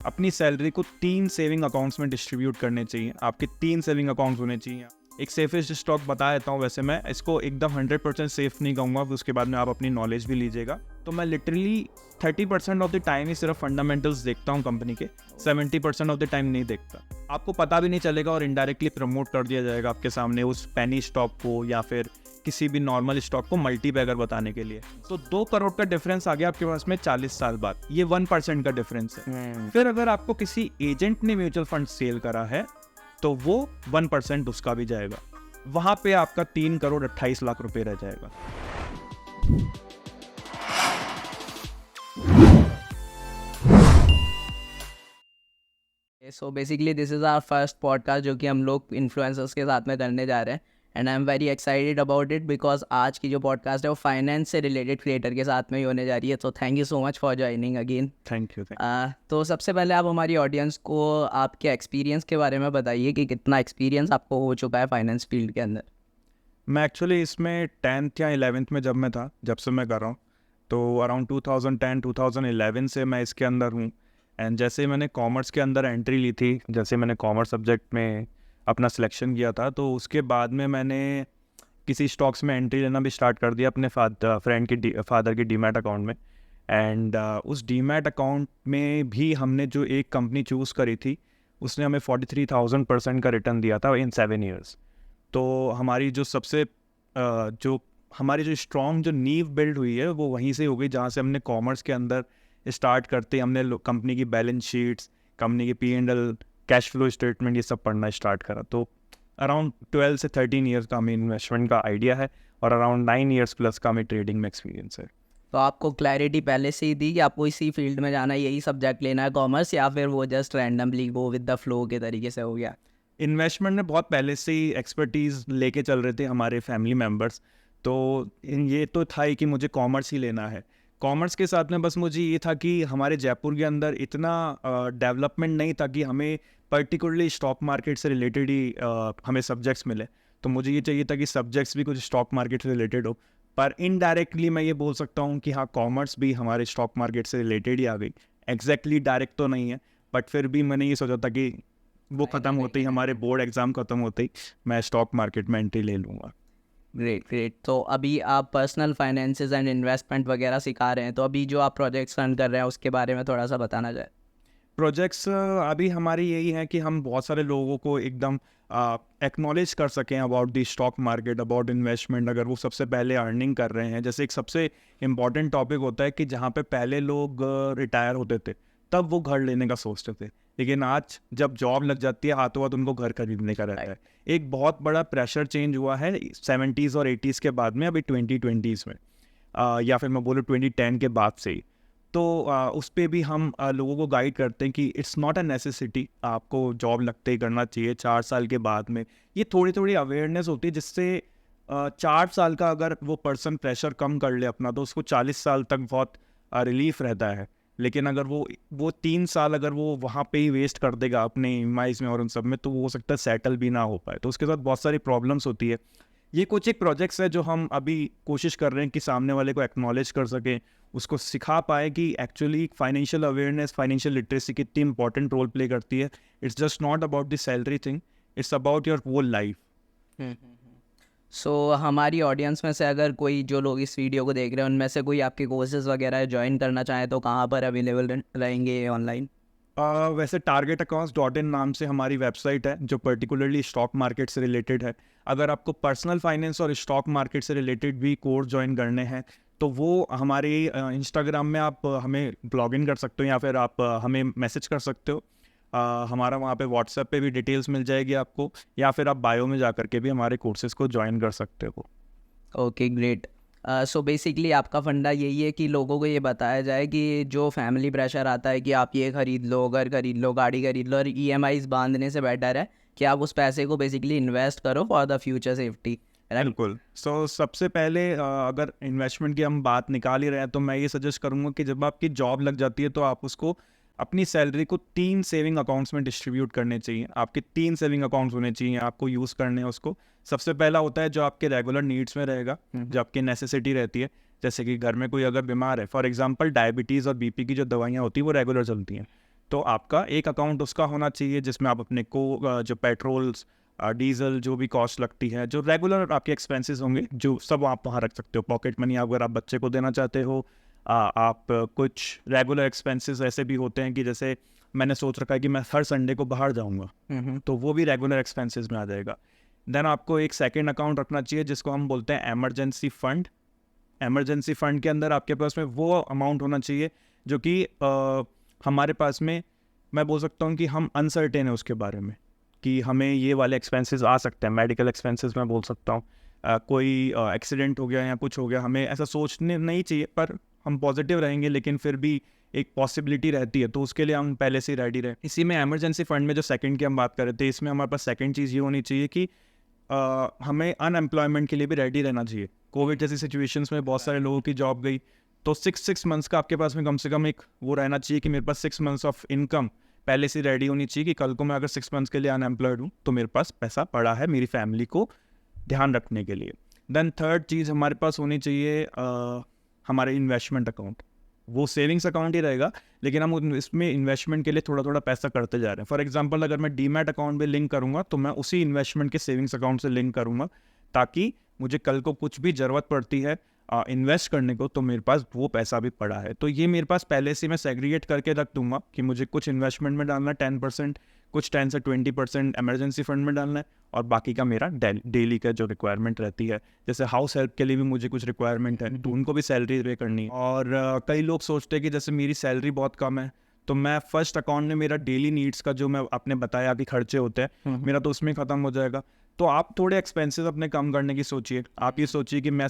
अपनी सैलरी को 3 saving accounts में डिस्ट्रीब्यूट करने चाहिए। आपके 3 सेविंग अकाउंट्स होने चाहिए। एक सेफेस्ट स्टॉक बता देता हूँ, वैसे मैं इसको एकदम 100% सेफ नहीं कहूँगा, उसके बाद में आप अपनी नॉलेज भी लीजिएगा। तो मैं लिटरली 30% ऑफ द टाइम ही सिर्फ फंडामेंटल्स देखता हूँ कंपनी के, 70% ऑफ द टाइम नहीं देखता। आपको पता भी नहीं चलेगा और इनडायरेक्टली प्रमोट कर दिया जाएगा आपके सामने उस पेनी स्टॉक को या फिर किसी भी नॉर्मल स्टॉक को मल्टी बैगर बताने के लिए। तो 2 करोड़ का डिफरेंस आ गया आपके पास में 40 साल बाद। ये 1% का डिफरेंस है। फिर अगर आपको किसी एजेंट ने म्यूचुअल फंड सेल करा है तो वो 1% उसका भी जाएगा। वहां पे आपका 3 करोड़ 28 लाख रुपए रह जाएगा। So basically this is our first podcast जो कि हम लोग इन्फ्लुएंसर्स के साथ में करने जा रहे हैं, and I am very excited about it because आज की जो पॉडकास्ट है वो फाइनेंस से रिलेटेड क्रिएटर के साथ में ही होने जा रही है। तो thank you so much for joining again. Thank you. तो सबसे पहले आप हमारी ऑडियंस को आपके एक्सपीरियंस के बारे में बताइए कि कितना एक्सपीरियंस आपको हो चुका है फाइनेंस फील्ड के अंदर। मैं एक्चुअली इसमें 10th या 11th में जब से मैं कर रहा हूँ, तो अराउंड 2010-2011 से मैं इसके अंदर हूँ। एंड जैसे मैंने कॉमर्स के अंदर एंट्री ली थी, जैसे मैंने कॉमर्स सब्जेक्ट में अपना सिलेक्शन किया था, तो उसके बाद में मैंने किसी स्टॉक्स में एंट्री लेना भी स्टार्ट कर दिया अपने फादर के डीमैट अकाउंट में। एंड उस डीमैट अकाउंट में भी हमने जो एक कंपनी चूज़ करी थी, उसने हमें 43,000% का रिटर्न दिया था इन 7 ईयर्स। तो हमारी जो हमारी जो स्ट्रॉन्ग जो नींव बिल्ड हुई है वो वहीं से हो गई, जहाँ से हमने कॉमर्स के अंदर स्टार्ट करते हमने कंपनी की बैलेंस शीट्स, कंपनी की P&L, कैश फ्लो स्टेटमेंट, ये सब पढ़ना स्टार्ट करा। तो अराउंड 12 से 13 ईयर्स का हमें इन्वेस्टमेंट का आइडिया है और अराउंड 9 ईयर्स प्लस का हमें ट्रेडिंग में एक्सपीरियंस है। तो आपको क्लैरिटी पहले से ही थी कि आपको इसी फील्ड में जाना है, यही सब्जेक्ट लेना है कॉमर्स, या फिर वो just randomly go with the flow के तरीके से हो गया? इन्वेस्टमेंट में बहुत पहले से ही एक्सपर्टीज़ लेके चल रहे थे हमारे फैमिली मेम्बर्स। तो ये तो था ही कि मुझे कॉमर्स ही लेना है। कॉमर्स के साथ में बस मुझे ये था कि हमारे जयपुर के अंदर इतना डेवलपमेंट नहीं था कि हमें पर्टिकुलरली स्टॉक मार्केट से रिलेटेड ही हमें सब्जेक्ट्स मिले। तो मुझे ये चाहिए था कि सब्जेक्ट्स भी कुछ स्टॉक मार्केट से रिलेटेड हो। पर इनडायरेक्टली मैं ये बोल सकता हूँ कि हाँ, कॉमर्स भी हमारे स्टॉक मार्केट से रिलेटेड ही आ गई। एग्जैक्टली डायरेक्ट तो नहीं है, बट फिर भी मैंने ये सोचा था कि वो ख़त्म होते ही, हमारे बोर्ड एग्ज़ाम ख़त्म होते ही मैं स्टॉक मार्केट में एंट्री ले लूँगा। Great great. तो अभी आप पर्सनल फाइनेंसेस एंड इन्वेस्टमेंट वगैरह सिखा रहे हैं, तो अभी जो आप प्रोजेक्ट्स रन कर रहे हैं उसके बारे में थोड़ा सा बताना जाए। प्रोजेक्ट्स अभी हमारी यही है कि हम बहुत सारे लोगों को एकदम एक्नॉलेज कर सकें about the stock market, about investment. अगर वो सबसे पहले अर्निंग कर रहे हैं, जैसे एक सबसे इम्पॉर्टेंट टॉपिक होता है कि जहाँ पे पहले लोग रिटायर होते थे तब वो घर लेने का सोचते थे, लेकिन आज जब जॉब लग जाती है हाथों हाथ उनको घर खरीदने का रहता है। एक बहुत बड़ा प्रेशर चेंज हुआ है 70s और 80s के बाद में, अभी 2020s में, या फिर मैं बोलूँ 2010 के बाद से ही। तो उस पे भी हम लोगों को गाइड करते हैं कि इट्स नॉट अ नेसेसिटी, आपको जॉब लगते ही करना चाहिए 4 साल के बाद में। ये थोड़ी थोड़ी अवेयरनेस होती है, जिससे 4 साल का अगर वो पर्सन प्रेशर कम कर ले अपना, तो उसको 40 साल तक बहुत रिलीफ रहता है। लेकिन अगर वो 3 साल अगर वो वहाँ पे ही वेस्ट कर देगा अपने EMIs में और उन सब में, तो वो हो सकता है सेटल भी ना हो पाए। तो उसके साथ बहुत सारी प्रॉब्लम्स होती है। ये कुछ एक प्रोजेक्ट्स है जो हम अभी कोशिश कर रहे हैं कि सामने वाले को एक्नॉलेज कर सकें, उसको सिखा पाए कि actually financial awareness, financial literacy कितनी इंपॉर्टेंट रोल प्ले करती है। It's just not about the salary thing, it's about your whole life. So हमारी ऑडियंस में से अगर कोई, जो लोग इस वीडियो को देख रहे हैं उनमें से कोई आपके कोर्सेज वगैरह ज्वाइन करना चाहे तो कहाँ पर अवेलेबल रहेंगे ऑनलाइन? वैसे targetaccounts.in नाम से हमारी वेबसाइट है जो पर्टिकुलरली स्टॉक मार्केट से रिलेटेड है। अगर आपको पर्सनल फाइनेंस और स्टॉक मार्केट से रिलेटेड भी कोर्स ज्वाइन करने हैं तो वो हमारे इंस्टाग्राम में आप हमें ब्लॉग इन कर सकते हो या फिर आप हमें मैसेज कर सकते हो। हमारा वहाँ पे व्हाट्सएप पे भी डिटेल्स मिल जाएगी आपको, या फिर आप बायो में जा करके भी हमारे कोर्सेज़ को ज्वाइन कर सकते हो। Okay great. सो बेसिकली आपका फंडा यही है कि लोगों को ये बताया जाए कि जो फैमिली प्रेशर आता है कि आप ये खरीद लो, घर खरीद लो, गाड़ी खरीद लो, और EMIs बांधने से बेटर है कि आप उस पैसे को बेसिकली इन्वेस्ट करो फॉर द फ्यूचर सेफ्टी। बिल्कुल। सबसे पहले अगर इन्वेस्टमेंट की हम बात निकाल ही रहे हैं तो मैं ये सजेस्ट करूंगा कि जब आपकी जॉब लग जाती है तो आप उसको अपनी सैलरी को 3 सेविंग अकाउंट्स में डिस्ट्रीब्यूट करने चाहिए। आपके 3 सेविंग अकाउंट्स होने चाहिए, आपको यूज़ करने हैं उसको। सबसे पहला होता है जो आपके रेगुलर नीड्स में रहेगा, जो आपकी नेसेसिटी रहती है, जैसे कि घर में कोई अगर बीमार है, फॉर एग्जांपल डायबिटीज़ और BP की जो दवाइयाँ होती हैं वो रेगुलर चलती हैं, तो आपका एक अकाउंट उसका होना चाहिए जिसमें आप अपने को जो पेट्रोल्स डीजल जो भी कॉस्ट लगती है, जो रेगुलर आपके एक्सपेंसेस होंगे, जो सब आप वहाँ रख सकते हो। पॉकेट मनी अगर आप बच्चे को देना चाहते हो, आप कुछ रेगुलर एक्सपेंसेस ऐसे भी होते हैं कि जैसे मैंने सोच रखा है कि मैं हर संडे को बाहर जाऊँगा, तो वो भी रेगुलर एक्सपेंसेस में आ जाएगा। देन आपको एक सेकेंड अकाउंट रखना चाहिए जिसको हम बोलते हैं एमरजेंसी फ़ंड। एमरजेंसी फ़ंड के अंदर आपके पास में वो अमाउंट होना चाहिए जो कि हमारे पास में, मैं बोल सकता हूँ कि हम अनसर्टेन है उसके बारे में कि हमें ये वाले एक्सपेंसेस आ सकते हैं। मेडिकल एक्सपेंसेस मैं बोल सकता हूँ, कोई एक्सीडेंट हो गया या कुछ हो गया, हमें ऐसा सोचने नहीं चाहिए, पर हम पॉजिटिव रहेंगे, लेकिन फिर भी एक पॉसिबिलिटी रहती है, तो उसके लिए हम पहले से रेडी रहें। इसी में एमरजेंसी फ़ंड में जो सेकंड की हम बात कर रहे थे, इसमें हमारे पास सेकंड चीज़ ये होनी चाहिए कि हमें अनएम्प्लॉयमेंट के लिए भी रेडी रहना चाहिए। कोविड जैसी सिचुएशंस में बहुत सारे लोगों की जॉब गई, तो 6 मंथ्स का आपके पास में कम से कम एक वो रहना चाहिए कि मेरे पास 6 मंथ्स ऑफ इनकम पहले से रेडी होनी चाहिए कि कल को मैं अगर 6 मंथ्स के लिए अनएम्प्लॉयड हूँ तो मेरे पास पैसा पड़ा है मेरी फैमिली को ध्यान रखने के लिए। देन थर्ड चीज़ हमारे पास होनी चाहिए हमारे इन्वेस्टमेंट अकाउंट। वो सेविंग्स अकाउंट ही रहेगा, लेकिन हम इसमें इन्वेस्टमेंट के लिए थोड़ा थोड़ा पैसा करते जा रहे हैं। फॉर एग्जांपल अगर मैं डीमैट अकाउंट में लिंक करूँगा तो मैं उसी इन्वेस्टमेंट के सेविंग्स अकाउंट से लिंक करूँगा, ताकि मुझे कल को कुछ भी ज़रूरत पड़ती है इन्वेस्ट करने को तो मेरे पास वो पैसा भी पड़ा है। तो ये मेरे पास पहले से मैं सेग्रीगेट करके रख दूंगा कि मुझे कुछ इन्वेस्टमेंट में डालना है 10%, कुछ 10 से 20% एमरजेंसी फंड में डालना है, और बाकी का मेरा डेली का जो रिक्वायरमेंट रहती है, जैसे हाउस हेल्प के लिए भी मुझे कुछ रिक्वायरमेंट है तो उनको भी सैलरी पे करनी है। और कई लोग सोचते हैं कि जैसे मेरी सैलरी बहुत कम है तो मैं फर्स्ट अकाउंट में मेरा डेली नीड्स का जो मैं आपने बताया कि खर्चे होते हैं मेरा तो उसमें ख़त्म हो जाएगा। तो आप थोड़े एक्सपेंसेस अपने कम करने की सोचिए। आप ये सोचिए कि मैं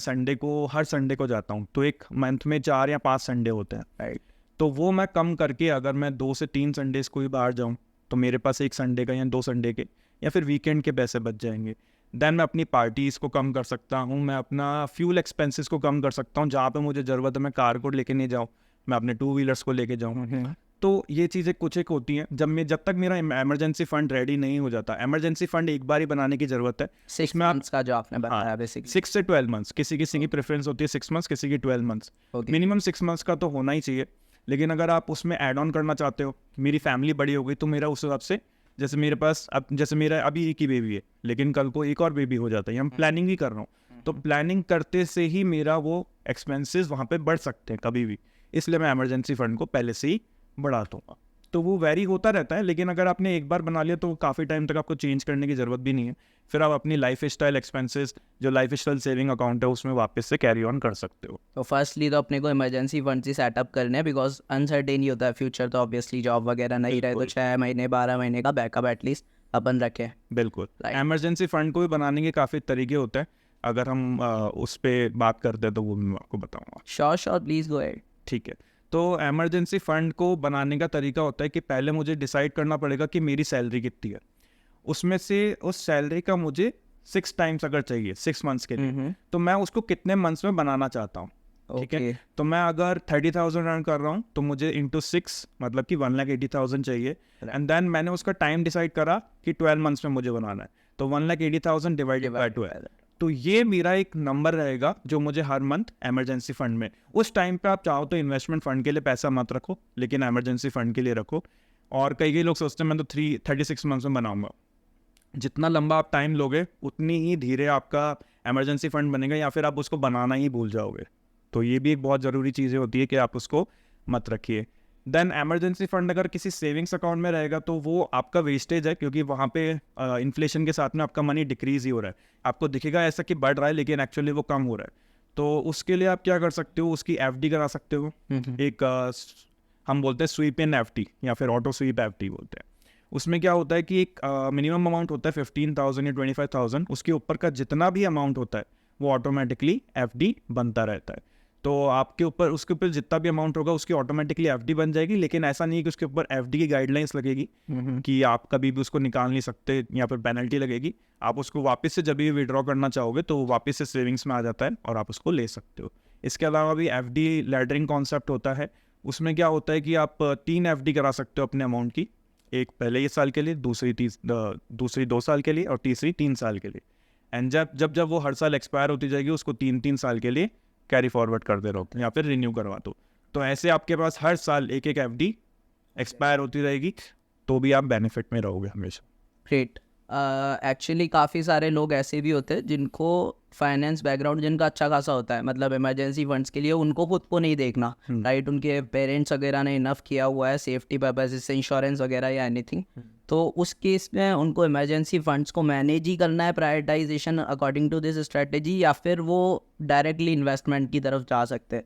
हर संडे को जाता हूँ, तो एक मंथ में 4 या 5 संडे होते हैं, राइट। तो वो मैं कम करके अगर मैं 2 से 3 संडेज को ही बाहर जाऊँ तो मेरे पास 1 संडे का या 2 संडे के या फिर वीकेंड के पैसे बच जाएंगे। देन मैं अपनी पार्टीज़ को कम कर सकता हूँ, मैं अपना फ्यूल एक्सपेंसेस को कम कर सकता हूँ। जहाँ पे मुझे ज़रूरत है मैं कार को लेके नहीं जाऊँ, मैं अपने 2 व्हीलर्स को लेके जाऊँ। तो ये चीज़ें कुछ एक होती हैं। जब तक मेरा इमरजेंसी फंड रेडी नहीं हो जाता, इमरजेंसी फंड एक बार ही बनाने की ज़रूरत है। 6 मंथ्स का जो आपने बताया बेसिकली 6 से 12 मंथ्स, किसी की प्रेफरेंस होती है 6 मंथ्स, किसी की 12 मंथ्स। मिनिमम 6 मंथ्स का तो होना ही चाहिए। लेकिन अगर आप उसमें ऐड ऑन करना चाहते हो, मेरी फैमिली बड़ी हो गई तो मेरा उस हिसाब से, जैसे मेरे पास अब जैसे मेरा अभी एक ही बेबी है लेकिन कल को एक और बेबी हो जाता है, हम प्लानिंग भी कर रहा हूँ, तो प्लानिंग करते से ही मेरा वो एक्सपेंसेस वहाँ पे बढ़ सकते हैं कभी भी, इसलिए मैं इमरजेंसी फंड को पहले से ही बढ़ा दूँगा। तो वो वेरी होता रहता है, लेकिन अगर आपने एक बार बना लिया तो काफ़ी टाइम तक आपको चेंज करने की ज़रूरत भी नहीं है। फिर आप अपनी लाइफ स्टाइल एक्सपेंसेस जो लाइफ स्टाइल सेविंग अकाउंट है उसमें वापस से कैरी ऑन कर सकते हो। तो फर्स्टली तो अपने को इमरजेंसी फंड ही सेटअप करने हैं, बिकॉज अनसर्टेन ही होता है फ्यूचर। तो ऑब्वियसली जॉब वगैरह नहीं रहे तो 6 महीने 12 महीने का बैकअप एटलीस्ट अपन रखें। बिल्कुल, इमरजेंसी फंड को भी बनाने के काफ़ी तरीके होते हैं, अगर हम उस पर बात करते हैं तो वो मैं आपको बताऊँगा। Sure please go ahead. ठीक है, तो इमरजेंसी फ़ंड को बनाने का तरीका होता है कि पहले मुझे डिसाइड करना पड़ेगा कि मेरी सैलरी कितनी है, उसमें से उस सैलरी का मुझे 6 टाइम्स अगर चाहिए 6 मंथ्स के लिए, तो मैं उसको कितने मंथ्स में बनाना चाहता हूँ। ठीक है, तो मैं अगर 30,000 अर्न कर रहा हूँ तो मुझे इंटू 6 मतलब कि 1,80,000 चाहिए। एंड देन मैंने उसका टाइम डिसाइड करा कि 12 मंथ्स में मुझे बनाना है, तो 1,80,000 डिवाइडेड बाय 12, तो ये मेरा एक नंबर रहेगा जो मुझे हर मंथ इमरजेंसी फंड में, उस टाइम पे आप चाहो तो इन्वेस्टमेंट फंड के लिए पैसा मत रखो, लेकिन इमरजेंसी फंड के लिए रखो। और कई लोग सोचते हैं मैं तो 36 मंथ्स में बनाऊंगा। जितना लंबा आप टाइम लोगे उतनी ही धीरे आपका इमरजेंसी फंड बनेगा, या फिर आप उसको बनाना ही भूल जाओगे। तो ये भी एक बहुत ज़रूरी चीज़ें होती है कि आप उसको मत रखिए। देन इमरजेंसी फंड अगर किसी सेविंग्स अकाउंट में रहेगा तो वो आपका वेस्टेज है, क्योंकि वहाँ पे इन्फ्लेशन के साथ में आपका मनी डिक्रीज ही हो रहा है। आपको दिखेगा ऐसा कि बढ़ रहा है लेकिन एक्चुअली वो कम हो रहा है। तो उसके लिए आप क्या कर सकते हो, उसकी एफडी करा सकते हो। एक हम बोलते हैं स्वीप इन एफडी या फिर ऑटो स्वीप एफडी बोलते हैं। उसमें क्या होता है कि एक मिनिमम अमाउंट होता है 15,000 या 25,000, उसके ऊपर का जितना भी अमाउंट होता है वो ऑटोमेटिकली एफडी बनता रहता है। तो आपके ऊपर उसके ऊपर जितना भी अमाउंट होगा उसकी ऑटोमेटिकली एफडी बन जाएगी, लेकिन ऐसा नहीं है कि उसके ऊपर एफडी की गाइडलाइंस लगेगी कि आप कभी भी उसको निकाल नहीं सकते या फिर पेनल्टी लगेगी। आप उसको वापस से जब भी विड्रॉ करना चाहोगे तो वापस से सेविंग्स में आ जाता है और आप उसको ले सकते हो। इसके अलावा भी एफडी लैडरिंग कॉन्सेप्ट होता है। उसमें क्या होता है कि आप 3 एफडी करा सकते हो अपने अमाउंट की, एक पहले 1 साल के लिए, दूसरी 2 साल के लिए और तीसरी 3 साल के लिए। एंड जब वो हर साल एक्सपायर होती जाएगी उसको 3-3 साल के लिए कैरी फॉरवर्ड करते रहो या फिर रिन्यू करवा दो। तो ऐसे आपके पास हर साल एक एफडी एक्सपायर होती रहेगी, तो भी आप बेनिफिट में रहोगे हमेशा। ग्रेट। एक्चुअली काफ़ी सारे लोग ऐसे भी होते हैं जिनको फाइनेंस बैकग्राउंड जिनका अच्छा खासा होता है, मतलब इमरजेंसी फंड्स के लिए उनको खुद को नहीं देखना, राइट, उनके पेरेंट्स वगैरह ने इनफ किया हुआ है सेफ्टी पर्पज से, इंश्योरेंस वगैरह या एनीथिंग, तो उस केस में उनको इमरजेंसी फंड्स को मैनेज ही करना है, prioritisation according to this strategy, या फिर वो डायरेक्टली इन्वेस्टमेंट की तरफ जा सकते हैं?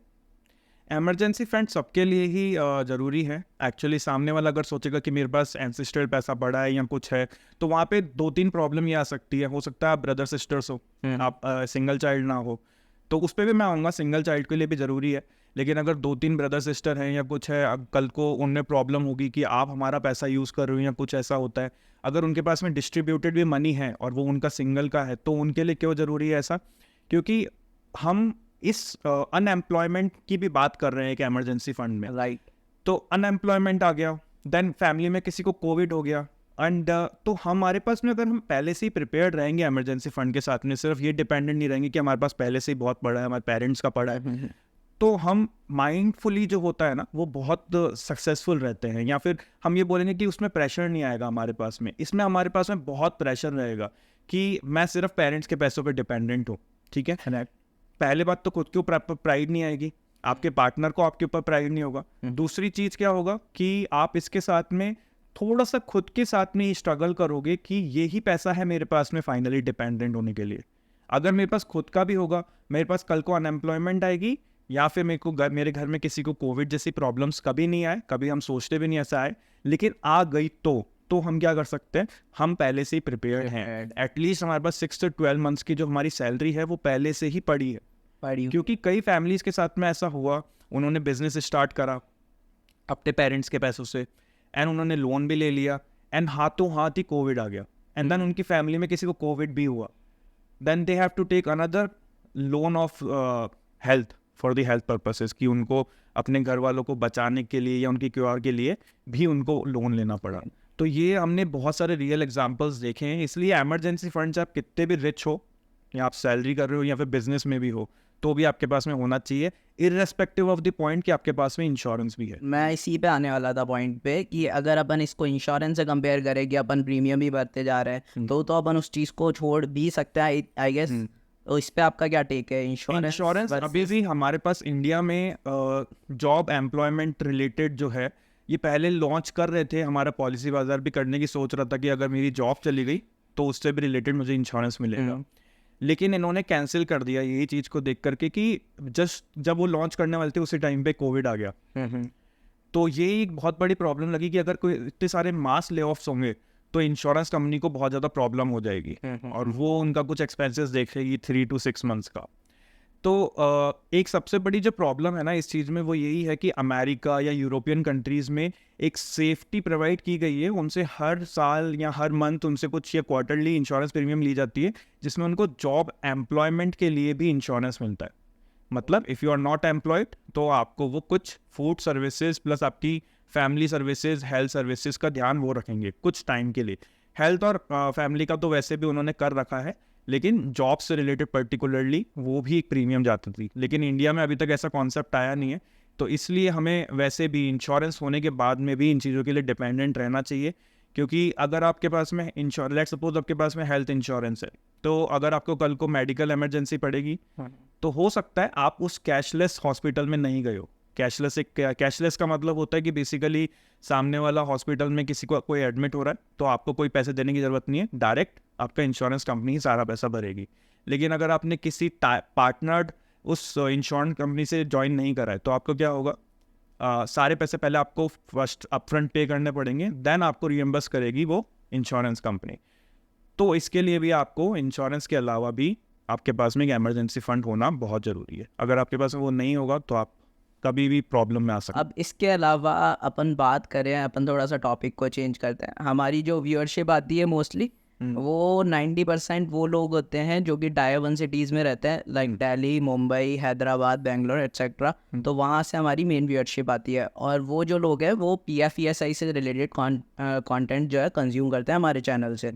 इमरजेंसी फंड सबके लिए ही ज़रूरी है। एक्चुअली सामने वाला अगर सोचेगा कि मेरे पास एंसेस्ट्रल पैसा पड़ा है या कुछ है, तो वहाँ पे 2-3 प्रॉब्लम ये आ सकती है। हो सकता है आप ब्रदर सिस्टर्स हो, आप सिंगल चाइल्ड ना हो, तो उस पर भी मैं आऊँगा, सिंगल चाइल्ड के लिए भी ज़रूरी है। लेकिन अगर 2-3 ब्रदर सिस्टर हैं या कुछ है, अब कल को उनमें प्रॉब्लम होगी कि आप हमारा पैसा यूज़ कर रहे हो या कुछ ऐसा होता है, अगर उनके पास में डिस्ट्रीब्यूटेड भी मनी है और वो उनका सिंगल का है, तो उनके लिए क्यों ज़रूरी है ऐसा? क्योंकि हम इस अनएम्प्लॉयमेंट की भी बात कर रहे हैं कि इमरजेंसी फंड में, राइट। तो अनएम्प्लॉयमेंट आ गया, देन फैमिली में किसी को कोविड हो गया, एंड तो हमारे पास में अगर हम पहले से ही प्रिपेयर्ड रहेंगे इमरजेंसी फंड के साथ में, सिर्फ ये डिपेंडेंट नहीं रहेंगे कि हमारे पास पहले से ही बहुत पड़ा है, हमारे पेरेंट्स का पड़ा है, तो हम माइंडफुली जो होता है ना, वो बहुत सक्सेसफुल रहते हैं। या फिर हम ये बोलेंगे कि उसमें प्रेशर नहीं आएगा हमारे पास में, इसमें हमारे पास में बहुत प्रेशर रहेगा कि मैं सिर्फ पेरेंट्स के पैसों पे डिपेंडेंट हूँ, ठीक है। पहले बात तो खुद के ऊपर प्राइड नहीं आएगी, आपके पार्टनर को आपके ऊपर प्राइड नहीं होगा। दूसरी चीज़ क्या होगा कि आप इसके साथ में थोड़ा सा खुद के साथ में ही स्ट्रगल करोगे कि ये ही पैसा है मेरे पास में फाइनली डिपेंडेंट होने के लिए। अगर मेरे पास खुद का भी होगा, मेरे पास कल को अनएम्प्लॉयमेंट आएगी या फिर मेरे घर में किसी को कोविड जैसी प्रॉब्लम्स कभी नहीं आए, कभी हम सोचते भी नहीं ऐसा आए, लेकिन आ गई तो हम क्या कर सकते हैं, हम पहले से ही प्रिपेयर्ड हैं। एटलीस्ट हमारे पास 6 से 12 मंथ्स की जो हमारी सैलरी है वो पहले से ही पड़ी है। क्योंकि कई फैमिलीज के साथ में ऐसा हुआ, उन्होंने बिजनेस स्टार्ट करा अपने पेरेंट्स के पैसों से, एंड उन्होंने लोन भी ले लिया, एंड हाथों हाथ ही कोविड आ गया, एंड देन उनकी फैमिली में किसी को कोविड भी हुआ, then they have to take another loan of health for the health purposes, कि उनको अपने घर वालों को बचाने के लिए या उनकी क्योर के लिए भी उनको लोन लेना पड़ा। तो ये हमने बहुत सारे रियल एग्जांपल्स देखे हैं। इसलिए इमरजेंसी फंड्स आप कितने भी रिच हो, या आप सैलरी कर रहे हो या फिर बिजनेस में भी हो, तो भी आपके पास में होना चाहिए, इररेस्पेक्टिव ऑफ द पॉइंट कि आपके पास में इंश्योरेंस भी है। मैं इसी पे आने वाला था पॉइंट पे, कि अगर अपन इसको इंश्योरेंस से कंपेयर करें कि अपन प्रीमियम ही भरते जा रहे हैं, तो अपन उस चीज़ को छोड़ भी सकते हैं, आई गेस। तो इस पे आपका क्या टेक है? इंश्योरेंस अभी भी हमारे पास इंडिया में जॉब एम्प्लॉयमेंट रिलेटेड जो है, ये पहले लॉन्च कर रहे थे, हमारा पॉलिसी बाजार भी करने की सोच रहा था कि अगर मेरी जॉब चली गई तो उससे भी रिलेटेड मुझे इंश्योरेंस मिलेगा, लेकिन इन्होंने कैंसिल कर दिया यही चीज़ को देख करके कि जब वो लॉन्च करने वाले थे उसी टाइम पे कोविड आ गया। तो ये एक बहुत बड़ी प्रॉब्लम लगी कि अगर कोई इतने सारे मास ले ऑफ्स होंगे तो इंश्योरेंस कंपनी को बहुत ज़्यादा प्रॉब्लम हो जाएगी, और वो उनका कुछ एक्सपेंसेस देखेगी 3 to 6 मंथ्स का। तो एक सबसे बड़ी जो प्रॉब्लम है ना इस चीज़ में, वो यही है कि अमेरिका या यूरोपियन कंट्रीज़ में एक सेफ्टी प्रोवाइड की गई है, उनसे हर साल या हर मंथ उनसे कुछ या क्वार्टरली इंश्योरेंस प्रीमियम ली जाती है, जिसमें उनको जॉब एम्प्लॉयमेंट के लिए भी इंश्योरेंस मिलता है। मतलब if you are not employed तो आपको वो कुछ फूड सर्विसेज प्लस आपकी फैमिली सर्विसेज, हेल्थ सर्विसेज का ध्यान वो रखेंगे कुछ टाइम के लिए। हेल्थ और फैमिली का तो वैसे भी उन्होंने कर रखा है, लेकिन जॉब से रिलेटेड पर्टिकुलरली वो भी एक प्रीमियम जाती थी, लेकिन इंडिया में अभी तक ऐसा कॉन्सेप्ट आया नहीं है। तो इसलिए हमें वैसे भी इंश्योरेंस होने के बाद में भी इन चीज़ों के लिए डिपेंडेंट रहना चाहिए, क्योंकि अगर आपके पास में लेट्स सपोज आपके पास में हेल्थ इंश्योरेंस है, तो अगर आपको कल को मेडिकल इमरजेंसी पड़ेगी तो हो सकता है आप उस कैशलेस हॉस्पिटल में नहीं गए हो। कैशलेस का मतलब होता है कि बेसिकली सामने वाला हॉस्पिटल में किसी को कोई एडमिट हो रहा है तो आपको कोई पैसे देने की ज़रूरत नहीं है, डायरेक्ट आपका इंश्योरेंस कंपनी ही सारा पैसा भरेगी। लेकिन अगर आपने किसी पार्टनर्ड उस इंश्योरेंस कंपनी से ज्वाइन नहीं करा है तो आपको क्या होगा, सारे पैसे पहले आपको फर्स्ट अपफ्रंट पे करने पड़ेंगे, देन आपको रिएम्बर्स करेगी वो इंश्योरेंस कंपनी। तो इसके लिए भी आपको इंश्योरेंस के अलावा भी आपके पास में एक इमरजेंसी फंड होना बहुत ज़रूरी है। अगर आपके पास वो नहीं होगा तो आप कभी भी प्रॉब्लम में आ सकते हैं। अब इसके अलावा अपन बात करें, अपन थोड़ा सा टॉपिक को चेंज करते हैं। हमारी जो व्यूअरशिप आती है मोस्टली वो 90% वो लोग होते हैं जो कि टायर 1 सिटीज़ में रहते हैं, लाइक दिल्ली, मुंबई, हैदराबाद, बेंगलोर एट्सेट्रा। तो वहाँ से हमारी मेन व्यूअरशिप आती है, और वो जो लोग हैं वो PFESI से रिलेटेड कंटेंट जो है कंज्यूम करते हैं हमारे चैनल से।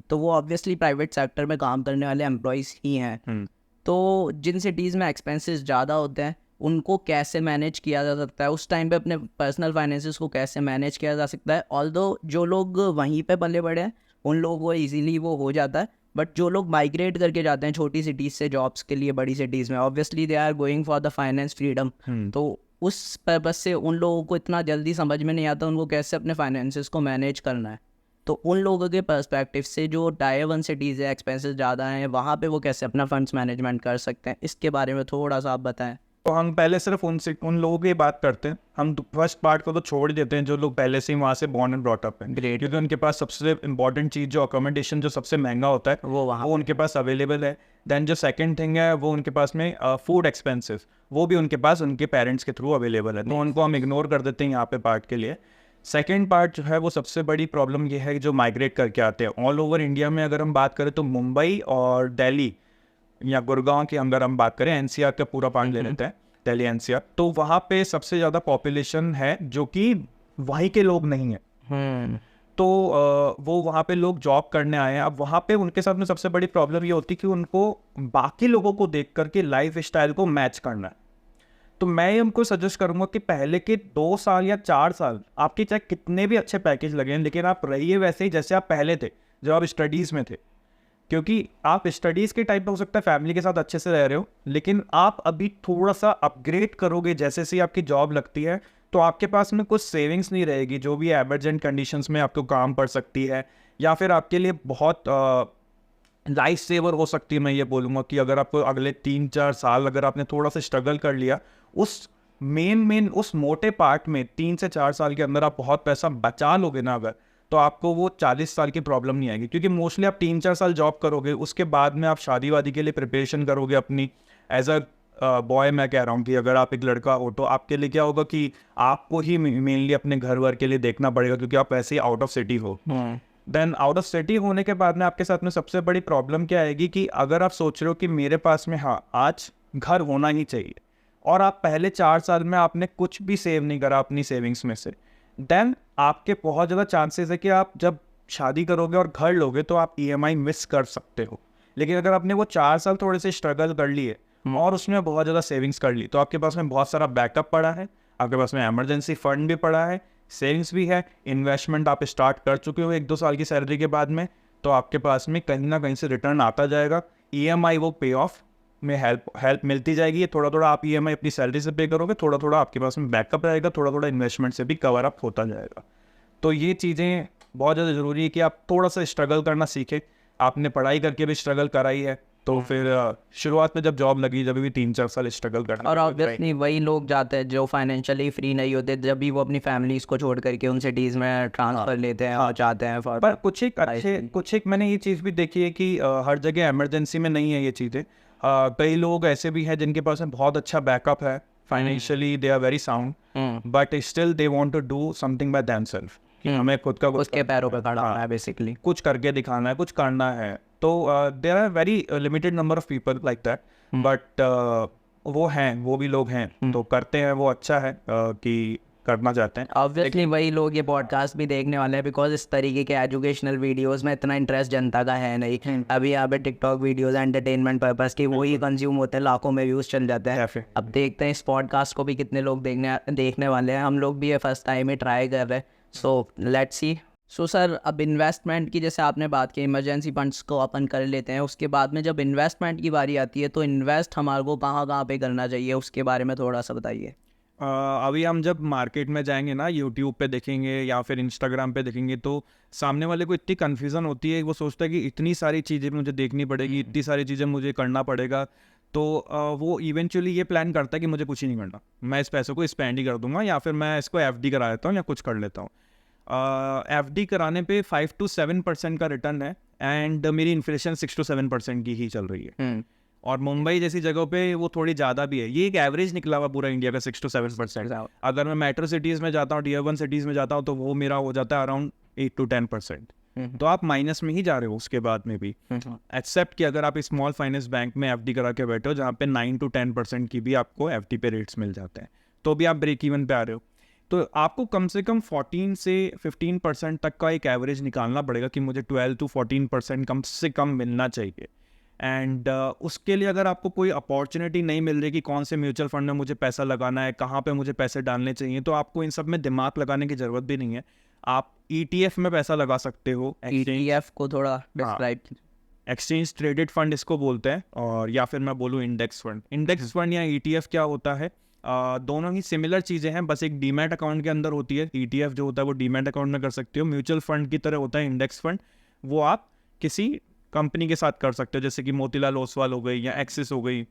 तो वो ऑब्वियसली प्राइवेट सेक्टर में काम करने वाले एम्प्लॉयज़ ही हैं। तो जिन सिटीज़ में एक्सपेंसेस ज़्यादा होते हैं उनको कैसे मैनेज किया जा सकता है, उस टाइम पे अपने पर्सनल फाइनेंसेस को कैसे मैनेज किया जा सकता है। ऑल्दो जो लोग वहीं पे पले बड़े हैं उन लोगों को इजीली वो हो जाता है, बट जो लोग माइग्रेट करके जाते हैं छोटी सिटीज़ से जॉब्स के लिए बड़ी सिटीज़ में, obviously they are going for the finance freedom, तो उस पर्पज़ से उन लोगों को इतना जल्दी समझ में नहीं आता उनको कैसे अपने फाइनेंसेस को मैनेज करना है। तो उन लोगों के पर्सपेक्टिव से जो टायर 1 सिटीज़ है, एक्सपेंसेस ज़्यादा हैं, वहाँ पे वो कैसे अपना फंड्स मैनेजमेंट कर सकते हैं, इसके बारे में थोड़ा सा आप बताएं। तो हम पहले सिर्फ उन लोगों की बात करते हैं, हम फर्स्ट पार्ट को तो छोड़ ही देते हैं जो लोग पहले से ही वहाँ से बॉर्न एंड ब्रॉट अप हैं। Great. क्योंकि उनके पास सबसे इंपॉर्टेंट चीज़ जो अकोमोडेशन जो सबसे महंगा होता है वो वहाँ वो उनके पास अवेलेबल है। देन जो सेकंड थिंग है वो उनके पास में फूड एक्सपेंसेस, वो भी उनके पास उनके पेरेंट्स के थ्रू अवेलेबल है, तो उनको हम इग्नोर कर देते हैं यहाँ पे पार्ट के लिए। सेकेंड पार्ट जो है वो सबसे बड़ी प्रॉब्लम ये है जो माइग्रेट करके आते हैं ऑल ओवर इंडिया में। अगर हम बात करें तो मुंबई और दिल्ली या गुड़गांव की अगर हम बात करें, एनसीआर का पूरा पार्ट ले लेते हैं, दिल्ली एनसीआर, तो वहाँ पे सबसे ज़्यादा पॉपुलेशन है जो कि वहीं के लोग नहीं है। तो वो वहाँ पे लोग जॉब करने आए हैं। अब वहाँ पे उनके साथ में सबसे बड़ी प्रॉब्लम ये होती है कि उनको बाकी लोगों को देख करके लाइफ स्टाइल को मैच करना है। तो मैं उनको सजेस्ट करूंगा कि पहले के 2 साल या 4 साल आपके चाहे कितने भी अच्छे पैकेज लगे, लेकिन आप रहिए वैसे ही जैसे आप पहले थे जब आप स्टडीज़ में थे। क्योंकि आप स्टडीज़ के टाइम पे हो सकता है फैमिली के साथ अच्छे से रह रहे हो, लेकिन आप अभी थोड़ा सा अपग्रेड करोगे जैसे से आपकी जॉब लगती है, तो आपके पास में कुछ सेविंग्स नहीं रहेगी जो भी एमरजेंट कंडीशंस में आपको काम पड़ सकती है, या फिर आपके लिए बहुत लाइफ सेवर हो सकती है। मैं ये बोलूँगा कि अगर आपको अगले 3-4 साल अगर आपने थोड़ा सा स्ट्रगल कर लिया, उस मेन उस मोटे पार्ट में 3 से 4 साल के अंदर आप बहुत पैसा बचा लोगे ना अगर, तो आपको वो 40 साल की प्रॉब्लम नहीं आएगी। क्योंकि मोस्टली आप 3-4 साल जॉब करोगे, उसके बाद में आप शादी वादी के लिए प्रिपरेशन करोगे अपनी। एज अ बॉय मैं कह रहा हूँ कि अगर आप एक लड़का हो तो आपके लिए क्या होगा कि आपको ही मेनली अपने घर वर के लिए देखना पड़ेगा, क्योंकि आप वैसे ही आउट ऑफ सिटी हो। देन आउट ऑफ सिटी होने के बाद में आपके साथ में सबसे बड़ी प्रॉब्लम क्या आएगी कि अगर आप सोच रहे हो कि मेरे पास में हाँ आज घर होना ही चाहिए, और आप पहले 4 साल में आपने कुछ भी सेव नहीं करा अपनी सेविंग्स में से, देन आपके बहुत ज़्यादा चांसेस है कि आप जब शादी करोगे और घर लोगे तो आप ईएमआई मिस कर सकते हो। लेकिन अगर आपने वो 4 साल थोड़े से स्ट्रगल कर लिए और उसमें बहुत ज़्यादा सेविंग्स कर ली, तो आपके पास में बहुत सारा बैकअप पड़ा है, आपके पास में इमरजेंसी फंड भी पड़ा है, सेविंग्स भी है, इन्वेस्टमेंट आप स्टार्ट कर चुके हो 1-2 साल की सैलरी के बाद में, तो आपके पास में कहीं ना कहीं से रिटर्न आता जाएगा। ईएमआई वो पे ऑफ में हेल्प मिलती जाएगी। ये थोड़ा थोड़ा आप ईएमआई अपनी सैलरी से पे करोगे, थोड़ा थोड़ा आपके पास में बैकअप रहेगा, थोड़ा थोड़ा इन्वेस्टमेंट से भी कवर अप होता जाएगा। तो ये चीज़ें बहुत ज़्यादा ज़रूरी है कि आप थोड़ा सा स्ट्रगल करना सीखें। आपने पढ़ाई करके भी स्ट्रगल कराई है, तो फिर शुरुआत में जब जॉब लगी जब भी 3-4 साल स्ट्रगल करना। और ऑब्वियसली वही लोग जाते हैं जो फाइनेंशियली फ्री नहीं होते, जब भी वो अपनी फैमिलीज को छोड़ करके उन सिटीज़ में ट्रांसफ़र लेते हैं और जाते हैं फॉर। पर कुछ एक मैंने ये चीज़ भी देखी है कि हर जगह इमरजेंसी में नहीं है ये चीज़ें। कई लोग ऐसे भी हैं जिनके पास में बहुत अच्छा बैकअप है, financially they are very sound, but still they want to do something by themselves, कि हमें खुद का उसके पैरों पे खड़ा होना है, बेसिकली कुछ करके दिखाना है, कुछ करना है। तो there are very limited number of people like that, but वो हैं, वो भी लोग हैं, तो करते हैं, वो अच्छा है कि करना चाहते हैं। ऑब्वियसली वही लोग ये पॉडकास्ट भी देखने वाले हैं, बिकॉज इस तरीके के एजुकेशनल वीडियोस में इतना इंटरेस्ट जनता का है नहीं। अभी यहाँ पे टिकटॉक वीडियोस एंटरटेनमेंट पर्पस की वही कंज्यूम होते हैं, लाखों में व्यूज चल जाते हैं। अब देखते हैं इस पॉडकास्ट को भी कितने लोग देखने वाले हैं। हम लोग भी ये फर्स्ट टाइम ही ट्राई कर रहे हैं, so let's see. So sir, अब इन्वेस्टमेंट की जैसे आपने बात की, इमरजेंसी फंड्स को अपन कर लेते हैं, उसके बाद में जब इन्वेस्टमेंट की बारी आती है तो इन्वेस्ट हमारे को कहाँ पे करना चाहिए, उसके बारे में थोड़ा सा बताइए। अभी हम जब मार्केट में जाएंगे ना, यूट्यूब पे देखेंगे या फिर इंस्टाग्राम पे देखेंगे, तो सामने वाले को इतनी कन्फ्यूज़न होती है, वो सोचता है कि इतनी सारी चीज़ें मुझे देखनी पड़ेगी, इतनी सारी चीज़ें मुझे करना पड़ेगा, तो वो इवेंचुअली ये प्लान करता है कि मुझे कुछ ही नहीं करना, मैं इस पैसों को स्पेंड ही कर दूंगा, या फिर मैं इसको एफडी करा देता हूँ या कुछ कर लेता हूँ। एफडी कराने पे 5 to 7% का रिटर्न है, एंड मेरी इन्फ्लेशन 6 to 7% की ही चल रही है। और मुंबई जैसी जगहों पे वो थोड़ी ज़्यादा भी है। ये एक एवरेज निकला हुआ पूरा इंडिया का 6 to 7%। अगर मैं मेट्रो सिटीज़ में जाता हूँ, Tier 1 सिटीज़ में जाता हूँ, तो वो मेरा हो जाता है अराउंड 8 to 10%। तो आप माइनस में ही जा रहे हो उसके बाद में भी, एक्सेप्ट कि अगर आप स्मॉल फाइनेंस बैंक में एफडी करा के बैठे हो, जहाँ पे 9 to 10% की भी आपको एफडी पे रेट्स मिल जाते हैं, तो भी आप ब्रेक इवन पे आ रहे हो। तो आपको कम से कम 14 से 15% तक का एक एवरेज निकालना पड़ेगा कि मुझे 12 to 14% कम से कम मिलना चाहिए। एंड उसके लिए अगर आपको कोई अपॉर्चुनिटी नहीं मिल रही कि कौन से म्यूचुअल फंड में मुझे पैसा लगाना है, कहाँ पे मुझे पैसे डालने चाहिए, तो आपको इन सब में दिमाग लगाने की ज़रूरत भी नहीं है। आप ETF में पैसा लगा सकते हो। ETF को थोड़ा डिस्क्राइब एक्सचेंज ट्रेडेड फंड इसको बोलते हैं, और या फिर मैं बोलूँ इंडेक्स फंड। इंडेक्स फंड या ETF क्या होता है, दोनों ही सिमिलर चीज़ें हैं, बस एक डीमैट अकाउंट के अंदर होती है। ETF जो होता है वो डीमैट अकाउंट में कर सकते हो। म्यूचुअल फंड की तरह होता है इंडेक्स फंड, वो आप किसी कंपनी के साथ कर सकते हो, जैसे कि मोतीलाल ओसवाल हो गई या एक्सिस हो गई,